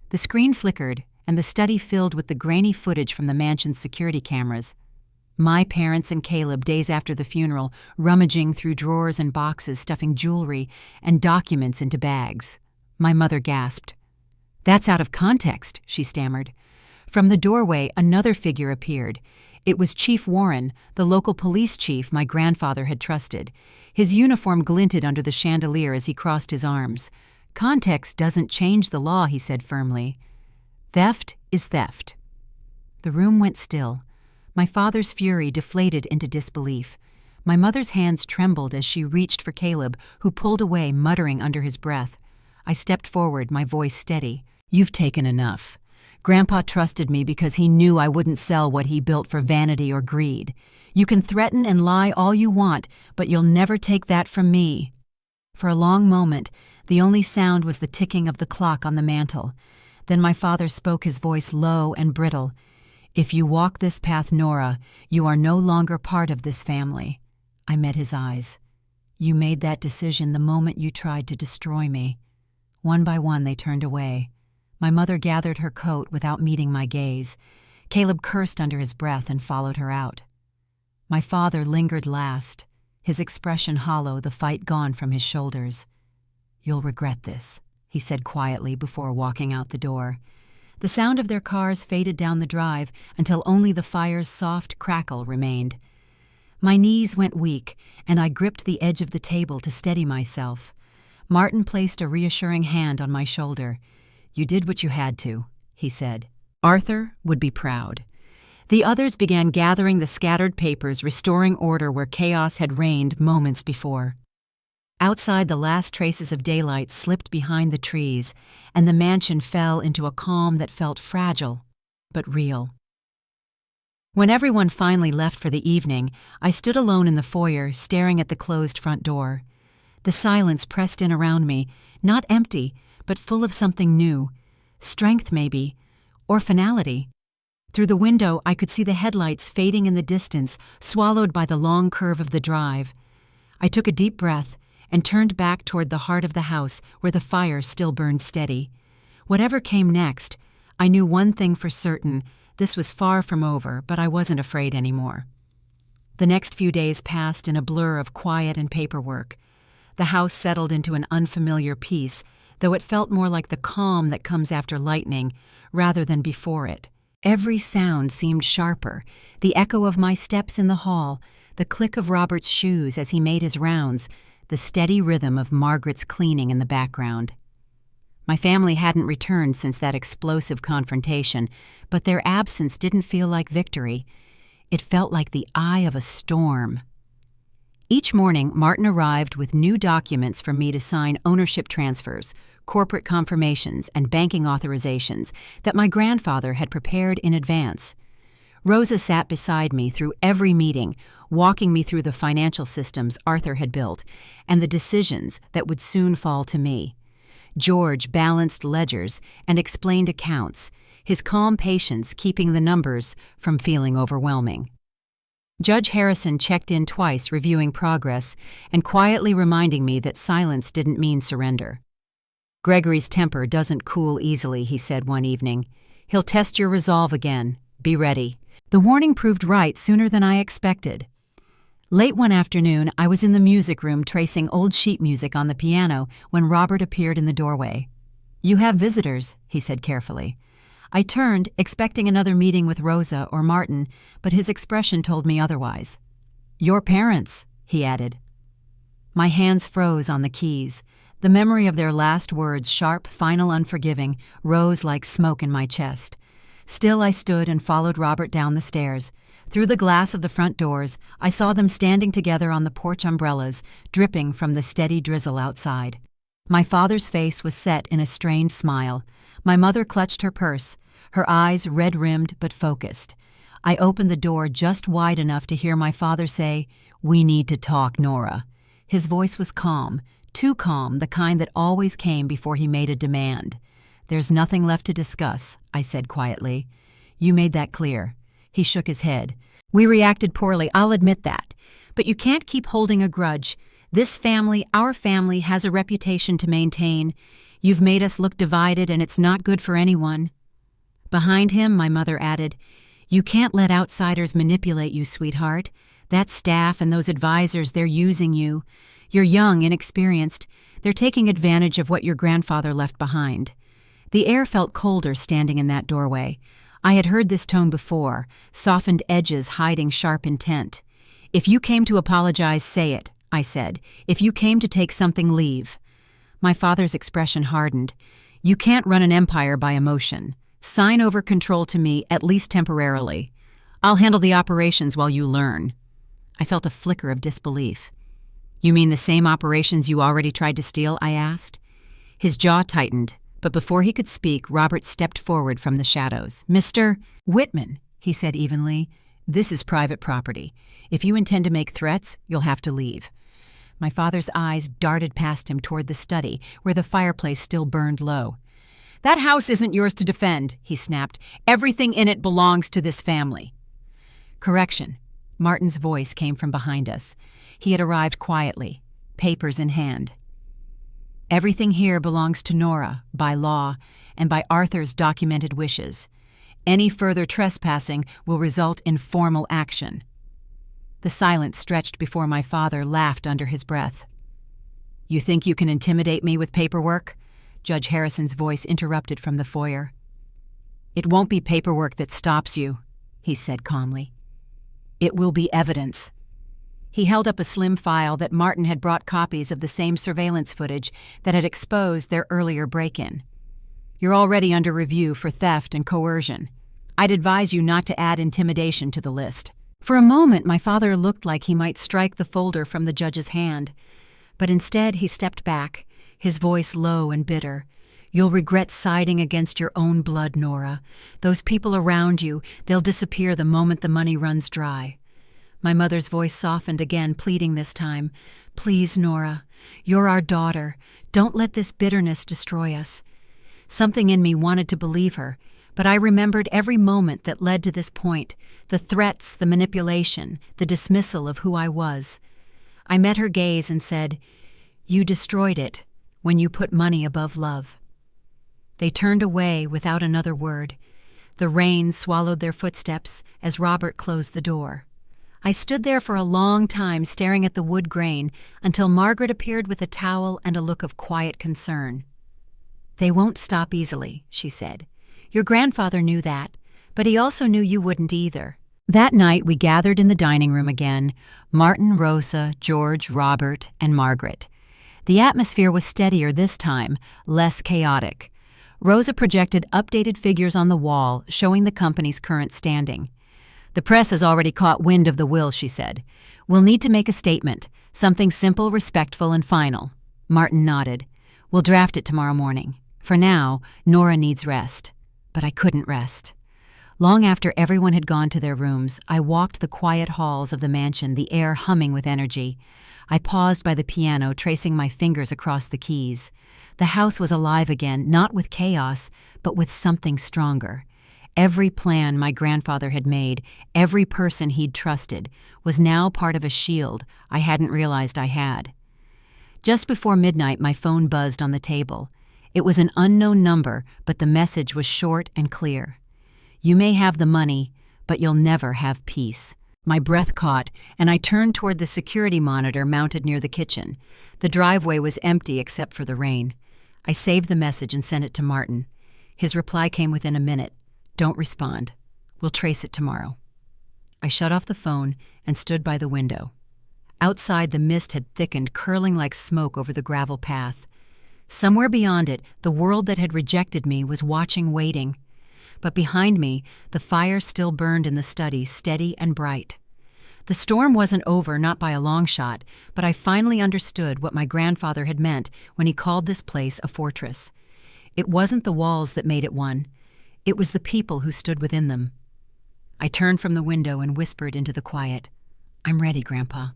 The screen flickered, and the study filled with the grainy footage from the mansion's security cameras. My parents and Caleb, days after the funeral, rummaging through drawers and boxes, stuffing jewelry and documents into bags. My mother gasped. That's out of context, she stammered. From the doorway, another figure appeared. It was Chief Warren, the local police chief my grandfather had trusted. His uniform glinted under the chandelier as he crossed his arms. Context doesn't change the law, he said firmly. Theft is theft. The room went still. My father's fury deflated into disbelief. My mother's hands trembled as she reached for Caleb, who pulled away, muttering under his breath. I stepped forward, my voice steady. You've taken enough. Grandpa trusted me because he knew I wouldn't sell what he built for vanity or greed. You can threaten and lie all you want, but you'll never take that from me. For a long moment, the only sound was the ticking of the clock on the mantel. Then my father spoke, his voice low and brittle. If you walk this path, Nora, you are no longer part of this family. I met his eyes. You made that decision the moment you tried to destroy me. One by one, they turned away. My mother gathered her coat without meeting my gaze. Caleb cursed under his breath and followed her out. My father lingered last, his expression hollow, the fight gone from his shoulders. You'll regret this, he said quietly before walking out the door. The sound of their cars faded down the drive until only the fire's soft crackle remained. My knees went weak, and I gripped the edge of the table to steady myself. Martin placed a reassuring hand on my shoulder. You did what you had to, he said. Arthur would be proud. The others began gathering the scattered papers, restoring order where chaos had reigned moments before. Outside, the last traces of daylight slipped behind the trees, and the mansion fell into a calm that felt fragile, but real. When everyone finally left for the evening, I stood alone in the foyer, staring at the closed front door. The silence pressed in around me, not empty, but full of something new. Strength, maybe, or finality. Through the window, I could see the headlights fading in the distance, swallowed by the long curve of the drive. I took a deep breath and turned back toward the heart of the house where the fire still burned steady. Whatever came next, I knew one thing for certain. This was far from over, but I wasn't afraid anymore. The next few days passed in a blur of quiet and paperwork. The house settled into an unfamiliar peace, though it felt more like the calm that comes after lightning rather than before it. Every sound seemed sharper, the echo of my steps in the hall, the click of Robert's shoes as he made his rounds, the steady rhythm of Margaret's cleaning in the background. My family hadn't returned since that explosive confrontation, but their absence didn't feel like victory. It felt like the eye of a storm. Each morning, Martin arrived with new documents for me to sign: ownership transfers, corporate confirmations, and banking authorizations that my grandfather had prepared in advance. Rosa sat beside me through every meeting, walking me through the financial systems Arthur had built and the decisions that would soon fall to me. George balanced ledgers and explained accounts, his calm patience keeping the numbers from feeling overwhelming. Judge Harrison checked in twice, reviewing progress and quietly reminding me that silence didn't mean surrender. Gregory's temper doesn't cool easily, he said one evening. He'll test your resolve again. Be ready." The warning proved right sooner than I expected. Late one afternoon, I was in the music room tracing old sheet music on the piano when Robert appeared in the doorway. "You have visitors," he said carefully. I turned, expecting another meeting with Rosa or Martin, but his expression told me otherwise. "Your parents," he added. My hands froze on the keys. The memory of their last words, sharp, final, unforgiving, rose like smoke in my chest. Still I stood and followed Robert down the stairs. Through the glass of the front doors, I saw them standing together on the porch umbrellas, dripping from the steady drizzle outside. My father's face was set in a strained smile. My mother clutched her purse, her eyes red-rimmed but focused. I opened the door just wide enough to hear my father say, "We need to talk, Nora." His voice was calm, too calm, the kind that always came before he made a demand. "There's nothing left to discuss," I said quietly. "You made that clear." He shook his head. "We reacted poorly, I'll admit that. But you can't keep holding a grudge. This family, our family, has a reputation to maintain. You've made us look divided, and it's not good for anyone." Behind him, my mother added, "You can't let outsiders manipulate you, sweetheart. That staff and those advisors, they're using you. You're young, inexperienced. They're taking advantage of what your grandfather left behind." The air felt colder standing in that doorway. I had heard this tone before, softened edges hiding sharp intent. "If you came to apologize, say it," I said. "If you came to take something, leave." My father's expression hardened. "You can't run an empire by emotion. Sign over control to me, at least temporarily. I'll handle the operations while you learn." I felt a flicker of disbelief. "You mean the same operations you already tried to steal?" I asked. His jaw tightened, but before he could speak, Robert stepped forward from the shadows. "Mr. Whitman," he said evenly, "this is private property. If you intend to make threats, you'll have to leave." My father's eyes darted past him toward the study, where the fireplace still burned low. "That house isn't yours to defend," he snapped. "Everything in it belongs to this family." "Correction." Martin's voice came from behind us. He had arrived quietly, papers in hand. "Everything here belongs to Nora, by law, and by Arthur's documented wishes. Any further trespassing will result in formal action." The silence stretched before my father laughed under his breath. "You think you can intimidate me with paperwork?" Judge Harrison's voice interrupted from the foyer. "It won't be paperwork that stops you," he said calmly. "It will be evidence." He held up a slim file that Martin had brought copies of the same surveillance footage that had exposed their earlier break-in. "You're already under review for theft and coercion. I'd advise you not to add intimidation to the list." For a moment, my father looked like he might strike the folder from the judge's hand. But instead, he stepped back, his voice low and bitter. "You'll regret siding against your own blood, Nora. Those people around you, they'll disappear the moment the money runs dry." My mother's voice softened again, pleading this time. "Please, Nora, you're our daughter. Don't let this bitterness destroy us." Something in me wanted to believe her, but I remembered every moment that led to this point, the threats, the manipulation, the dismissal of who I was. I met her gaze and said, "You destroyed it when you put money above love." They turned away without another word. The rain swallowed their footsteps as Robert closed the door. I stood there for a long time staring at the wood grain until Margaret appeared with a towel and a look of quiet concern. "They won't stop easily," she said. "Your grandfather knew that, but he also knew you wouldn't either." That night we gathered in the dining room again, Martin, Rosa, George, Robert, and Margaret. The atmosphere was steadier this time, less chaotic. Rosa projected updated figures on the wall showing the company's current standing. "The press has already caught wind of the will," she said. "We'll need to make a statement, something simple, respectful, and final." Martin nodded. "We'll draft it tomorrow morning. For now, Nora needs rest." But I couldn't rest. Long after everyone had gone to their rooms, I walked the quiet halls of the mansion, the air humming with energy. I paused by the piano, tracing my fingers across the keys. The house was alive again, not with chaos, but with something stronger. Every plan my grandfather had made, every person he'd trusted, was now part of a shield I hadn't realized I had. Just before midnight, my phone buzzed on the table. It was an unknown number, but the message was short and clear. "You may have the money, but you'll never have peace." My breath caught, and I turned toward the security monitor mounted near the kitchen. The driveway was empty except for the rain. I saved the message and sent it to Martin. His reply came within a minute. "Don't respond. We'll trace it tomorrow." I shut off the phone and stood by the window. Outside, the mist had thickened, curling like smoke over the gravel path. Somewhere beyond it, the world that had rejected me was watching, waiting. But behind me, the fire still burned in the study, steady and bright. The storm wasn't over, not by a long shot, but I finally understood what my grandfather had meant when he called this place a fortress. It wasn't the walls that made it one. It was the people who stood within them. I turned from the window and whispered into the quiet, "I'm ready, Grandpa."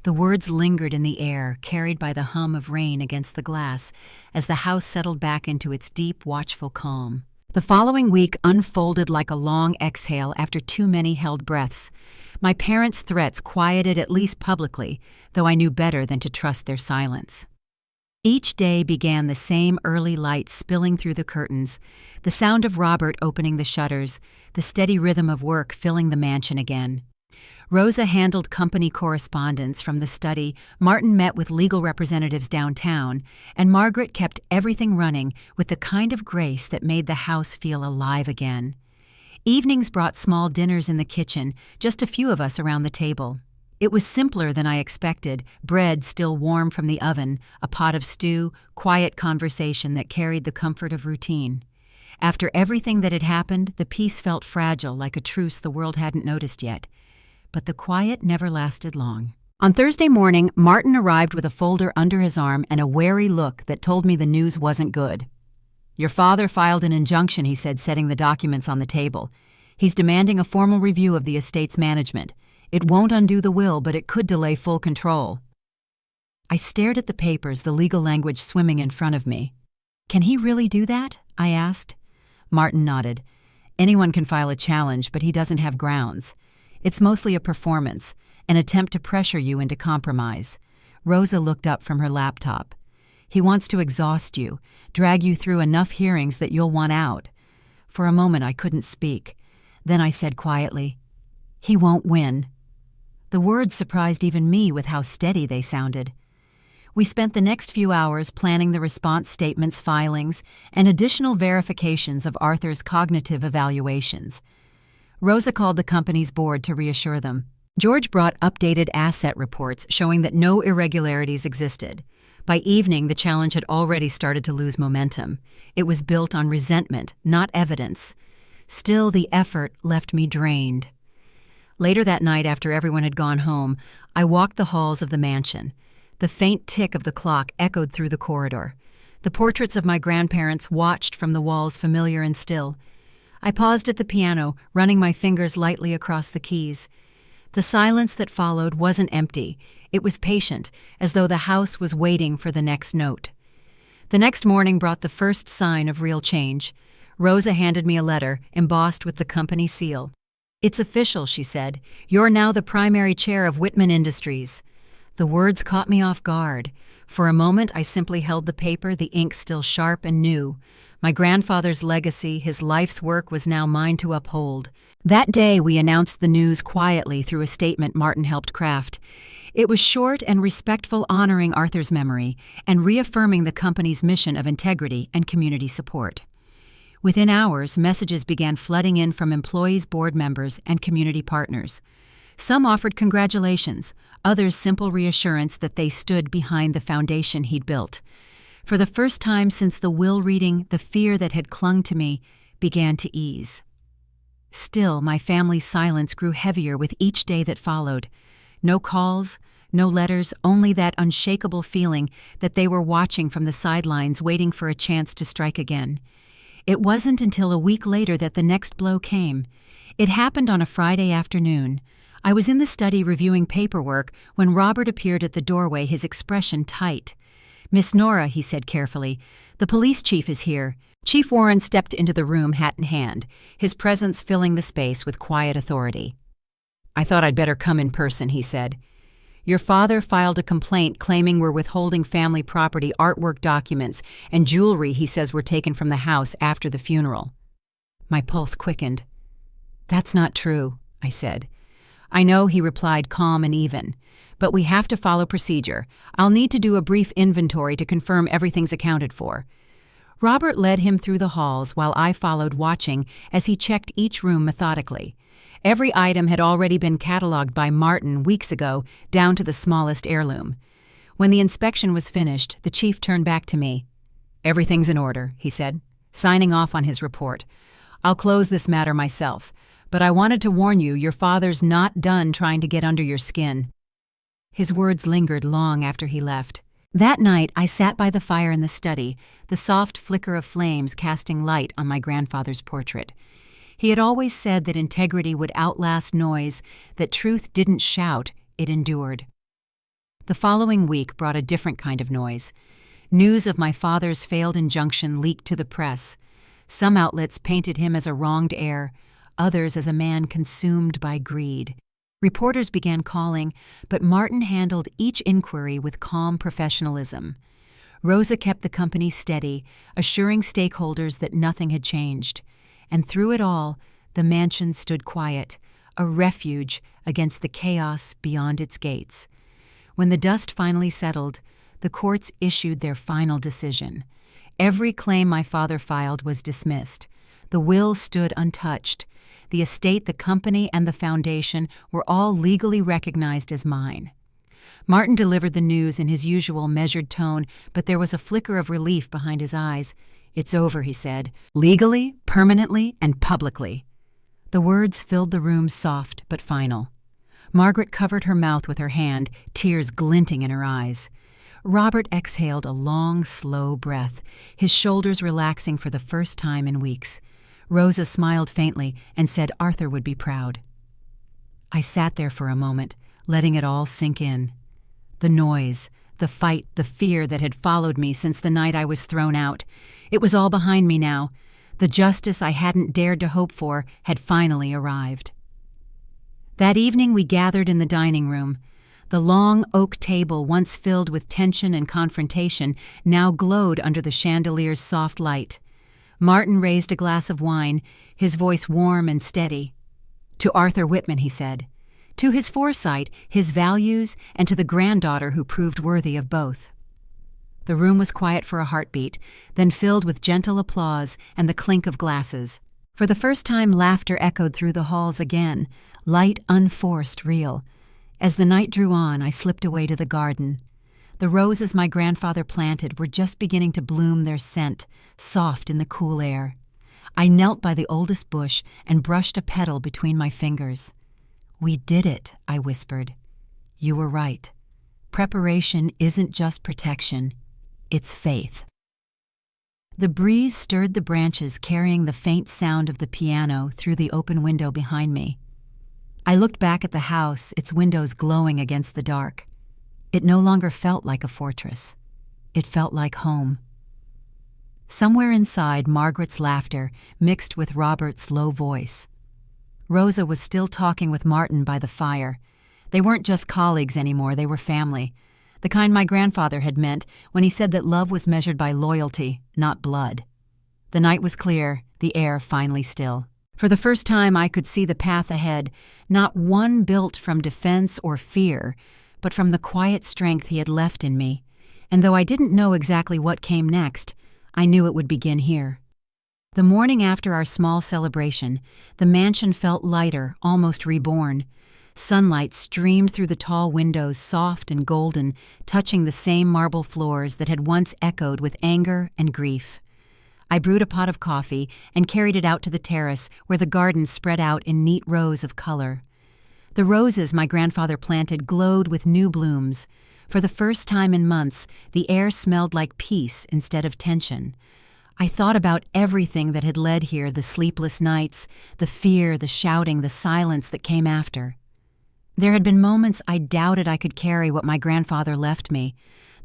The words lingered in the air, carried by the hum of rain against the glass, as the house settled back into its deep, watchful calm. The following week unfolded like a long exhale after too many held breaths. My parents' threats quieted, at least publicly, though I knew better than to trust their silence. Each day began the same early light spilling through the curtains, the sound of Robert opening the shutters, the steady rhythm of work filling the mansion again. Rosa handled company correspondence from the study, Martin met with legal representatives downtown, and Margaret kept everything running with the kind of grace that made the house feel alive again. Evenings brought small dinners in the kitchen, just a few of us around the table. It was simpler than I expected, bread still warm from the oven, a pot of stew, quiet conversation that carried the comfort of routine. After everything that had happened, the peace felt fragile, like a truce the world hadn't noticed yet. But the quiet never lasted long. On Thursday morning, Martin arrived with a folder under his arm and a wary look that told me the news wasn't good. "Your father filed an injunction," he said, setting the documents on the table. "He's demanding a formal review of the estate's management. It won't undo the will, but it could delay full control." I stared at the papers, the legal language swimming in front of me. "Can he really do that?" I asked. Martin nodded. "Anyone can file a challenge, but he doesn't have grounds. It's mostly a performance, an attempt to pressure you into compromise." Rosa looked up from her laptop. "He wants to exhaust you, drag you through enough hearings that you'll want out." For a moment I couldn't speak. Then I said quietly, "He won't win." The words surprised even me with how steady they sounded. We spent the next few hours planning the response statements, filings, and additional verifications of Arthur's cognitive evaluations. Rosa called the company's board to reassure them. George brought updated asset reports showing that no irregularities existed. By evening, the challenge had already started to lose momentum. It was built on resentment, not evidence. Still, the effort left me drained. Later that night, after everyone had gone home, I walked the halls of the mansion. The faint tick of the clock echoed through the corridor. The portraits of my grandparents watched from the walls, familiar and still. I paused at the piano, running my fingers lightly across the keys. The silence that followed wasn't empty. It was patient, as though the house was waiting for the next note. The next morning brought the first sign of real change. Rosa handed me a letter, embossed with the company seal. "It's official," she said. "You're now the primary chair of Whitman Industries." The words caught me off guard. For a moment, I simply held the paper, the ink still sharp and new. My grandfather's legacy, his life's work, was now mine to uphold. That day, we announced the news quietly through a statement Martin helped craft. It was short and respectful, honoring Arthur's memory and reaffirming the company's mission of integrity and community support. Within hours, messages began flooding in from employees, board members, and community partners. Some offered congratulations, others simple reassurance that they stood behind the foundation he'd built. For the first time since the will reading, the fear that had clung to me began to ease. Still, my family's silence grew heavier with each day that followed. No calls, no letters, only that unshakable feeling that they were watching from the sidelines, waiting for a chance to strike again. It wasn't until a week later that the next blow came. It happened on a Friday afternoon. I was in the study reviewing paperwork when Robert appeared at the doorway, his expression tight. "Miss Nora," he said carefully, "the police chief is here." Chief Warren stepped into the room, hat in hand, his presence filling the space with quiet authority. "I thought I'd better come in person," he said. "Your father filed a complaint claiming we're withholding family property, artwork documents, and jewelry he says were taken from the house after the funeral." My pulse quickened. "That's not true," I said. "I know," he replied, calm and even. "But we have to follow procedure. I'll need to do a brief inventory to confirm everything's accounted for." Robert led him through the halls while I followed, watching as he checked each room methodically. Every item had already been cataloged by Martin weeks ago, down to the smallest heirloom. When the inspection was finished, the chief turned back to me. "Everything's in order," he said, signing off on his report. "I'll close this matter myself, but I wanted to warn you your father's not done trying to get under your skin." His words lingered long after he left. That night, I sat by the fire in the study, the soft flicker of flames casting light on my grandfather's portrait. He had always said that integrity would outlast noise, that truth didn't shout, it endured. The following week brought a different kind of noise. News of my father's failed injunction leaked to the press. Some outlets painted him as a wronged heir, others as a man consumed by greed. Reporters began calling, but Martin handled each inquiry with calm professionalism. Rosa kept the company steady, assuring stakeholders that nothing had changed. And through it all, the mansion stood quiet, a refuge against the chaos beyond its gates. When the dust finally settled, the courts issued their final decision. Every claim my father filed was dismissed. The will stood untouched. The estate, the company, and the foundation were all legally recognized as mine. Martin delivered the news in his usual measured tone, but there was a flicker of relief behind his eyes. "It's over," he said, "legally, permanently, and publicly." The words filled the room soft but final. Margaret covered her mouth with her hand, tears glinting in her eyes. Robert exhaled a long, slow breath, his shoulders relaxing for the first time in weeks. Rosa smiled faintly and said Arthur would be proud. I sat there for a moment, letting it all sink in. The noise, the fight, the fear that had followed me since the night I was thrown out. It was all behind me now. The justice I hadn't dared to hope for had finally arrived. That evening we gathered in the dining room. The long oak table, once filled with tension and confrontation, now glowed under the chandelier's soft light. Martin raised a glass of wine, his voice warm and steady. "To Arthur Whitman," he said. "To his foresight, his values, and to the granddaughter who proved worthy of both." The room was quiet for a heartbeat, then filled with gentle applause and the clink of glasses. For the first time, laughter echoed through the halls again, light, unforced, real. As the night drew on, I slipped away to the garden. The roses my grandfather planted were just beginning to bloom their scent, soft in the cool air. I knelt by the oldest bush and brushed a petal between my fingers. "We did it," I whispered. "You were right. Preparation isn't just protection, it's faith." The breeze stirred the branches, carrying the faint sound of the piano through the open window behind me. I looked back at the house, its windows glowing against the dark. It no longer felt like a fortress. It felt like home. Somewhere inside, Margaret's laughter mixed with Robert's low voice. Rosa was still talking with Martin by the fire. They weren't just colleagues anymore, they were family. The kind my grandfather had meant when he said that love was measured by loyalty, not blood. The night was clear, the air finally still. For the first time I could see the path ahead, not one built from defense or fear, but from the quiet strength he had left in me. And though I didn't know exactly what came next, I knew it would begin here. The morning after our small celebration, the mansion felt lighter, almost reborn. Sunlight streamed through the tall windows, soft and golden, touching the same marble floors that had once echoed with anger and grief. I brewed a pot of coffee and carried it out to the terrace where the garden spread out in neat rows of color. The roses my grandfather planted glowed with new blooms. For the first time in months, the air smelled like peace instead of tension. I thought about everything that had led here, the sleepless nights, the fear, the shouting, the silence that came after. There had been moments I doubted I could carry what my grandfather left me.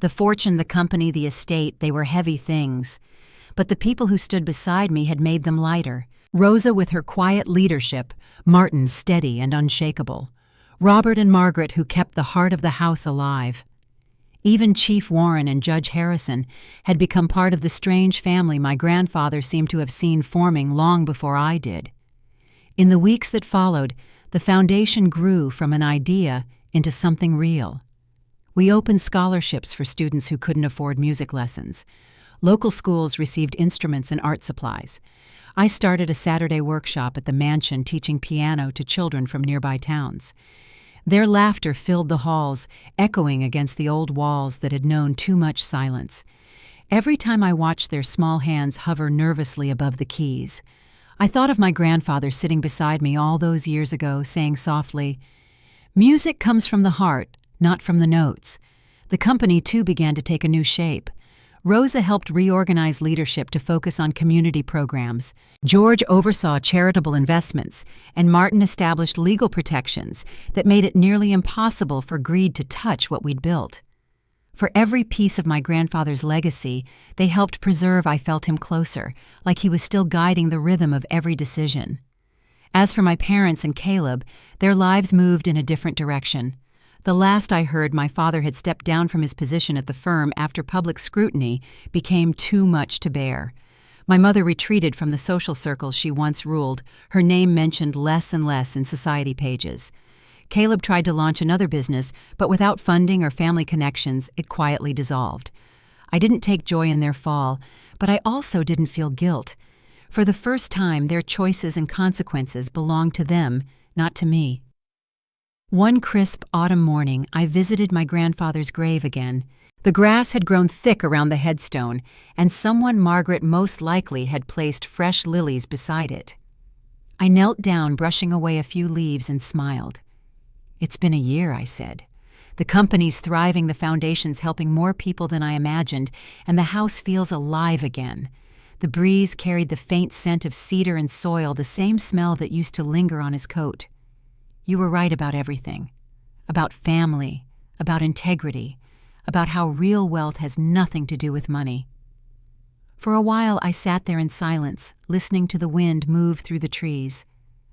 The fortune, the company, the estate, they were heavy things. But the people who stood beside me had made them lighter. Rosa with her quiet leadership, Martin steady and unshakable. Robert and Margaret who kept the heart of the house alive. Even Chief Warren and Judge Harrison had become part of the strange family my grandfather seemed to have seen forming long before I did. In the weeks that followed, the foundation grew from an idea into something real. We opened scholarships for students who couldn't afford music lessons. Local schools received instruments and art supplies. I started a Saturday workshop at the mansion teaching piano to children from nearby towns. Their laughter filled the halls, echoing against the old walls that had known too much silence. Every time I watched their small hands hover nervously above the keys, I thought of my grandfather sitting beside me all those years ago, saying softly, "Music comes from the heart, not from the notes." The company, too, began to take a new shape. Rosa helped reorganize leadership to focus on community programs. George oversaw charitable investments, and Martin established legal protections that made it nearly impossible for greed to touch what we'd built. For every piece of my grandfather's legacy, they helped preserve. I felt him closer, like he was still guiding the rhythm of every decision. As for my parents and Caleb, their lives moved in a different direction. The last I heard, my father had stepped down from his position at the firm after public scrutiny became too much to bear. My mother retreated from the social circles she once ruled, her name mentioned less and less in society pages. Caleb tried to launch another business, but without funding or family connections, it quietly dissolved. I didn't take joy in their fall, but I also didn't feel guilt. For the first time, their choices and consequences belonged to them, not to me. One crisp autumn morning, I visited my grandfather's grave again. The grass had grown thick around the headstone, and someone Margaret most likely had placed fresh lilies beside it. I knelt down, brushing away a few leaves, and smiled. "It's been a year," I said. "The company's thriving, the foundation's helping more people than I imagined, and the house feels alive again." The breeze carried the faint scent of cedar and soil, the same smell that used to linger on his coat. "You were right about everything. About family, about integrity, about how real wealth has nothing to do with money." For a while I sat there in silence, listening to the wind move through the trees.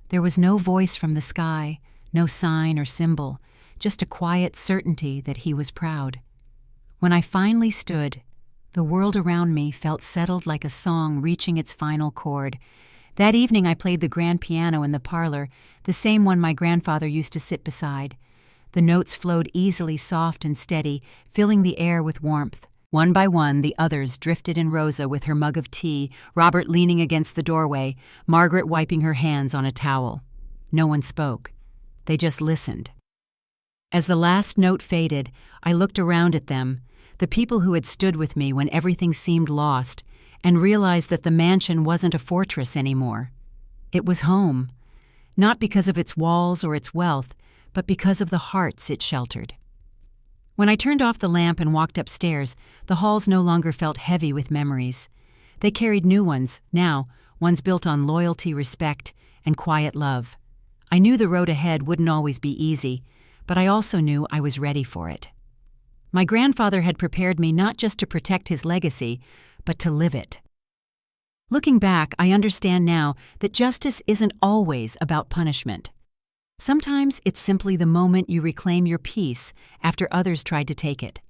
There was no voice from the sky, no sign or symbol, just a quiet certainty that he was proud. When I finally stood, the world around me felt settled like a song reaching its final chord. That evening I played the grand piano in the parlor, the same one my grandfather used to sit beside. The notes flowed easily, soft and steady, filling the air with warmth. One by one, the others drifted in. Rosa with her mug of tea, Robert leaning against the doorway, Margaret wiping her hands on a towel. No one spoke. They just listened. As the last note faded, I looked around at them, the people who had stood with me when everything seemed lost, and realized that the mansion wasn't a fortress anymore. It was home, not because of its walls or its wealth, but because of the hearts it sheltered. When I turned off the lamp and walked upstairs, the halls no longer felt heavy with memories. They carried new ones, now, ones built on loyalty, respect, and quiet love. I knew the road ahead wouldn't always be easy, but I also knew I was ready for it. My grandfather had prepared me not just to protect his legacy, but to live it. Looking back, I understand now that justice isn't always about punishment. Sometimes it's simply the moment you reclaim your peace after others tried to take it.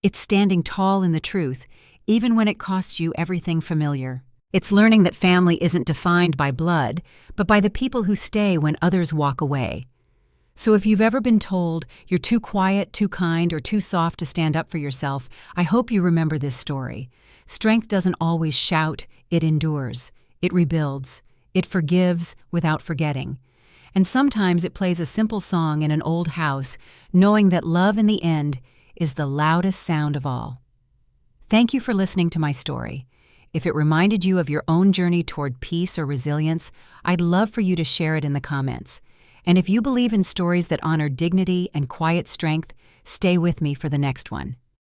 It's standing tall in the truth, even when it costs you everything familiar. It's learning that family isn't defined by blood, but by the people who stay when others walk away. So if you've ever been told you're too quiet, too kind, or too soft to stand up for yourself, I hope you remember this story. Strength doesn't always shout, it endures, it rebuilds, it forgives without forgetting. And sometimes it plays a simple song in an old house, knowing that love in the end is the loudest sound of all. Thank you for listening to my story. If it reminded you of your own journey toward peace or resilience, I'd love for you to share it in the comments. And if you believe in stories that honor dignity and quiet strength, stay with me for the next one.